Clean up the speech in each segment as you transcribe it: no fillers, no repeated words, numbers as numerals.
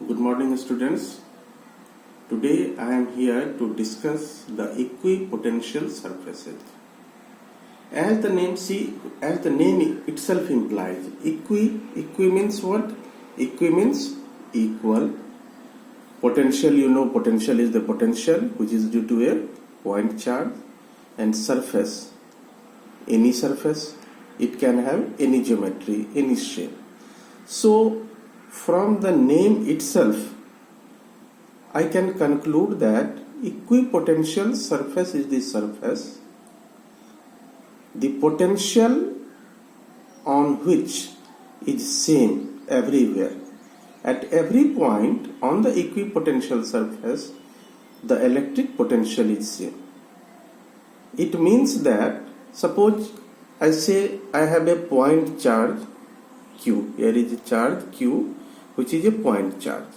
Good morning, students. Today I am here to discuss the equipotential surfaces. As the name itself implies, equi means what? Equi means equal. Potential, potential is the potential which is due to a point charge, and surface, any surface, it can have any geometry, any shape. So, from the name itself, I can conclude that equipotential surface is the surface, the potential on which is same everywhere. At every point on the equipotential surface, the electric potential is same. It means that, suppose I say I have a point charge Q. Here is a charge Q, which is a point charge.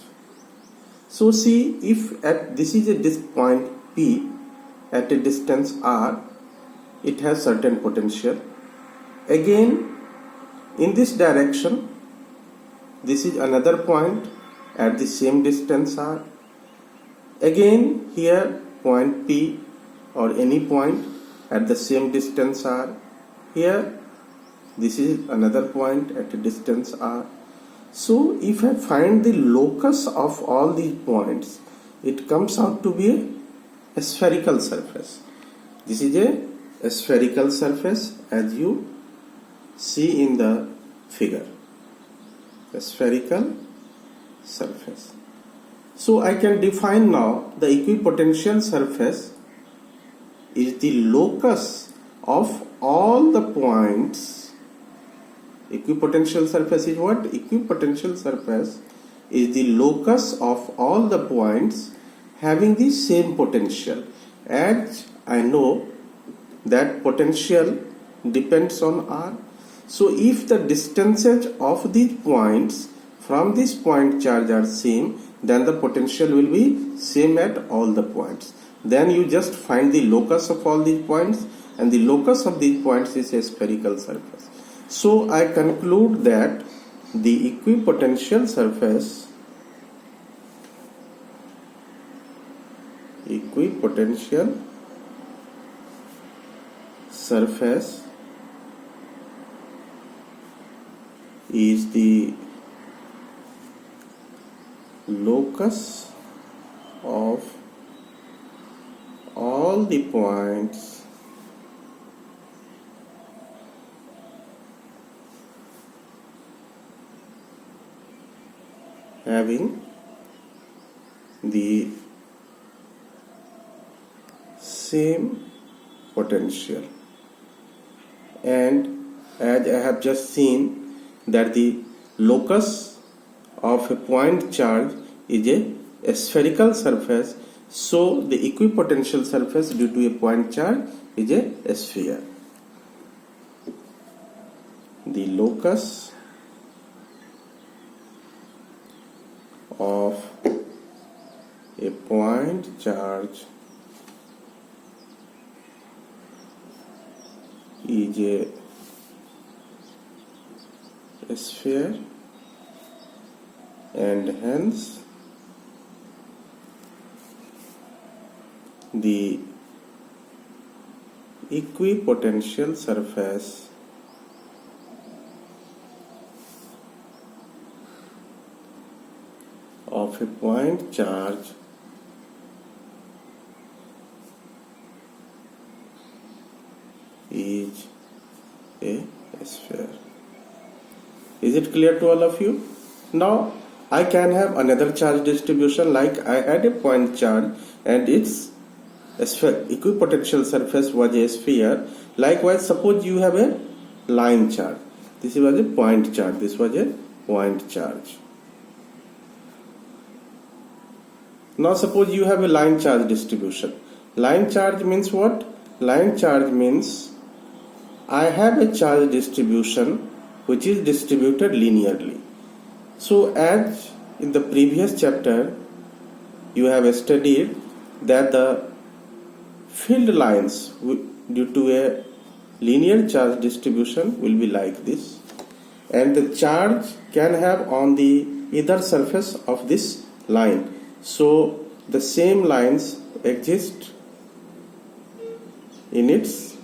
So see, if this is this point P at a distance R, it has certain potential. Again, in this direction, this is another point at the same distance R. Again, here point P or any point at the same distance R. Here, this is another point at a distance R. So, if I find the locus of all these points, it comes out to be a spherical surface. This is a spherical surface as you see in the figure. A spherical surface. So, I can define now the equipotential surface is the locus of all the points. Equipotential surface is what? Equipotential surface is the locus of all the points having the same potential. As I know that potential depends on R. So if the distances of these points from this point charge are same, then the potential will be same at all the points. Then you just find the locus of all these points, and the locus of these points is a spherical surface. So I conclude that the equipotential surface is the locus of all the points having the same potential. And as I have just seen that the locus of a point charge is a spherical surface, so the equipotential surface due to a point charge is a sphere. The locus of a point charge is a sphere, and hence the equipotential surface of a point charge is a sphere. Is it clear to all of you? Now I can have another charge distribution, like I had a point charge and its equipotential surface was a sphere. Likewise, suppose you have a line charge. This was a point charge. This was a point charge. Now suppose you have a line charge distribution. Line charge means what? Line charge means I have a charge distribution which is distributed linearly. So as in the previous chapter you have studied that the field lines due to a linear charge distribution will be like this, and the charge can have on the either surface of this line. So the same lines exist in its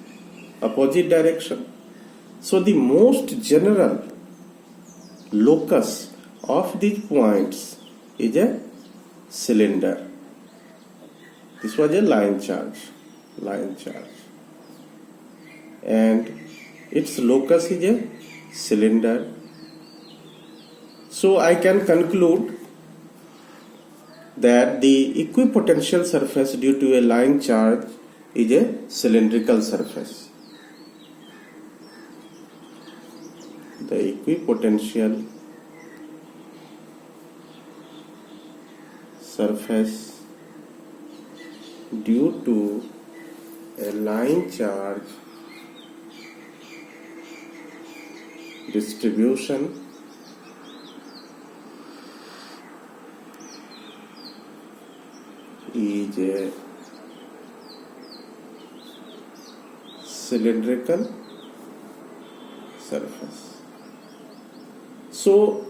opposite direction. So the most general locus of these points is a cylinder. This was a line charge, and its locus is a cylinder. So I can conclude that the equipotential surface due to a line charge is a cylindrical surface. The equipotential surface due to a line charge distribution is a cylindrical surface. So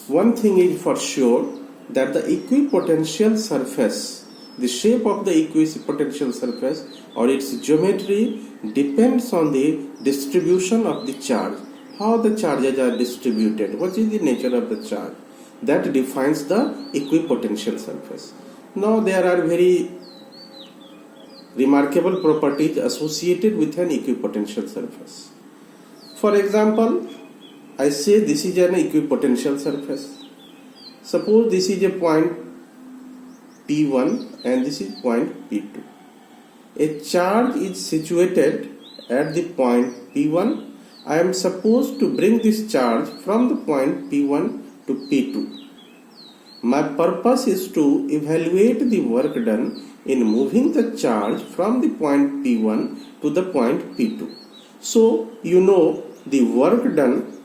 one thing is for sure, that the equipotential surface, the shape of the equipotential surface or its geometry depends on the distribution of the charge. How the charges are distributed, what is the nature of the charge, that defines the equipotential surface. Now there are very remarkable properties associated with an equipotential surface. For example, I say this is an equipotential surface. Suppose this is a point P1 and this is point P2. A charge is situated at the point P1. I am supposed to bring this charge from the point P1 to P2. My purpose is to evaluate the work done in moving the charge from the point P1 to the point P2. So you know the work done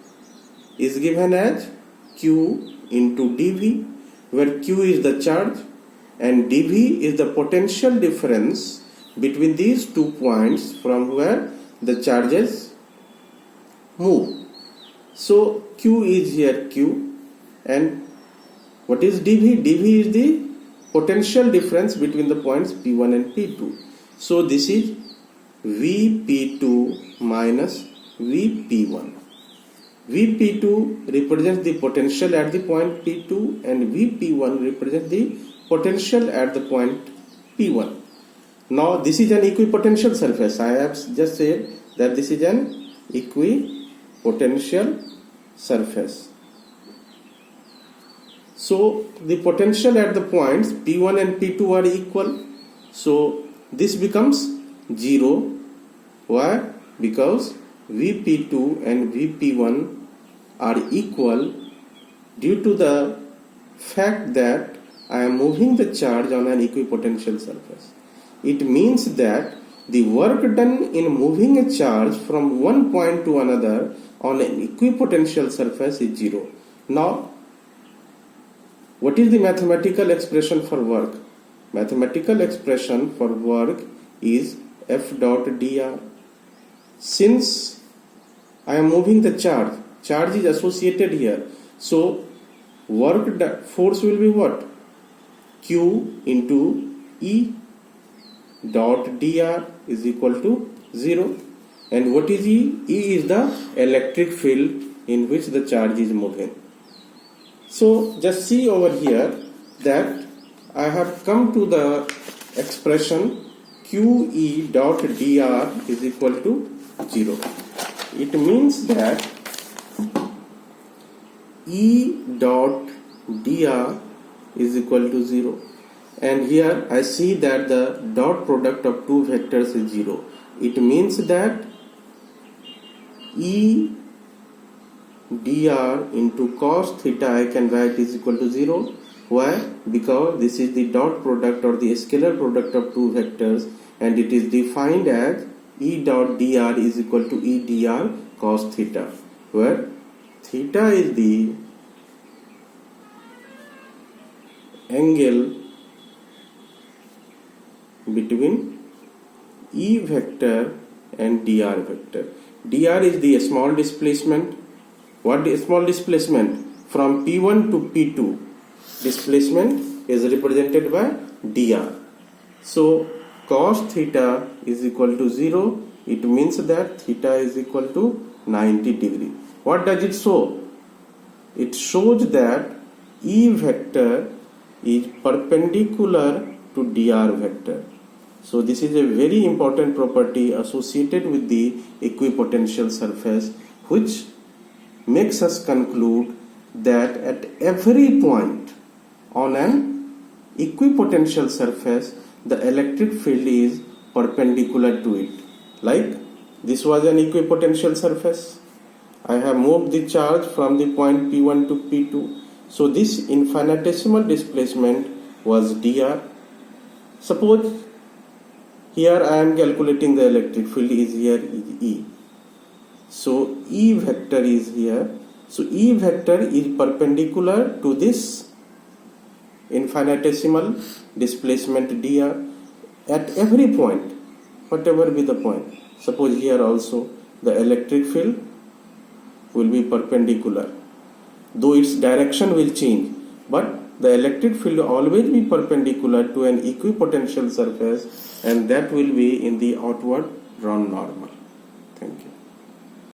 is given as Q into dV, where Q is the charge and dV is the potential difference between these 2 points from where the charges move. So Q is here Q, and what is dV? dV is the potential difference between the points P1 and P2. So this is Vp2 minus Vp1. Vp2 represents the potential at the point P2 and Vp1 represents the potential at the point P1. Now this is an equipotential surface. I have just said that this is an equipotential surface. So the potential at the points P1 and P2 are equal. So this becomes 0. Why? Because Vp2 and Vp1 are equal due to the fact that I am moving the charge on an equipotential surface. It means that the work done in moving a charge from one point to another on an equipotential surface is 0. Now, what is the mathematical expression for work? Mathematical expression for work is F dot dr. Since I am moving the charge is associated here, so force will be what? Q into E dot dr is equal to 0. And what is E? E is the electric field in which the charge is moving. So just see over here that I have come to the expression QE dot dr is equal to 0. It means that E dot dr is equal to 0. And here I see that the dot product of two vectors is 0. It means that E dr into cos theta I can write is equal to 0. Why? Because this is the dot product or the scalar product of two vectors, and it is defined as E dot dr is equal to E dr cos theta, where theta is the angle between E vector and dr vector. Dr is the small displacement. What is small displacement? from P1 to P2, displacement is represented by dr. So cos theta is equal to 0. It means that theta is equal to 90 degree. What does it show? It shows that E vector is perpendicular to dr vector. So this is a very important property associated with the equipotential surface, which makes us conclude that at every point on an equipotential surface, the electric field is perpendicular to it. Like this was an equipotential surface. I have moved the charge from the point P1 to P2. So this infinitesimal displacement was dr. Suppose here I am calculating the electric field is here is E. So E vector is here. So E vector is perpendicular to this infinitesimal displacement dr at every point, whatever be the point. Suppose here also the electric field will be perpendicular, though its direction will change, but the electric field will always be perpendicular to an equipotential surface, and that will be in the outward drawn normal. Thank you.